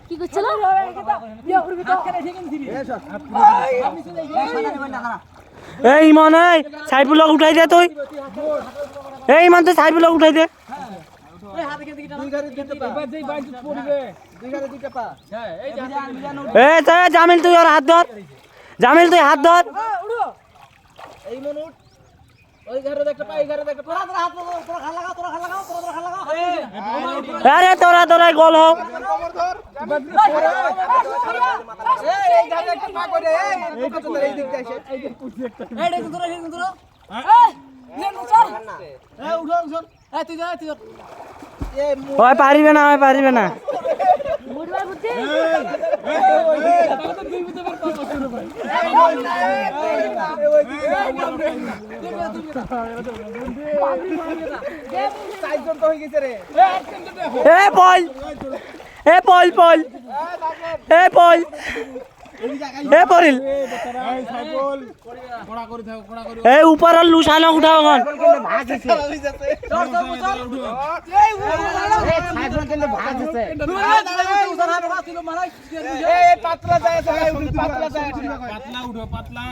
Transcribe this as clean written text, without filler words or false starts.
কি করছিল? এই ইমান এই সাইডগুলো উঠাই দে তুই। এই ইমান তুই সাইডগুলো উঠাই দে। এই জামিল তুই ওর হাত ধর। জামিল তুই হাত ধর। আরে তোরা তোরাই গোল হোক। ওই পারিবে না, ওই পারিবে না। ऊपर लुसाना उठाओ पातला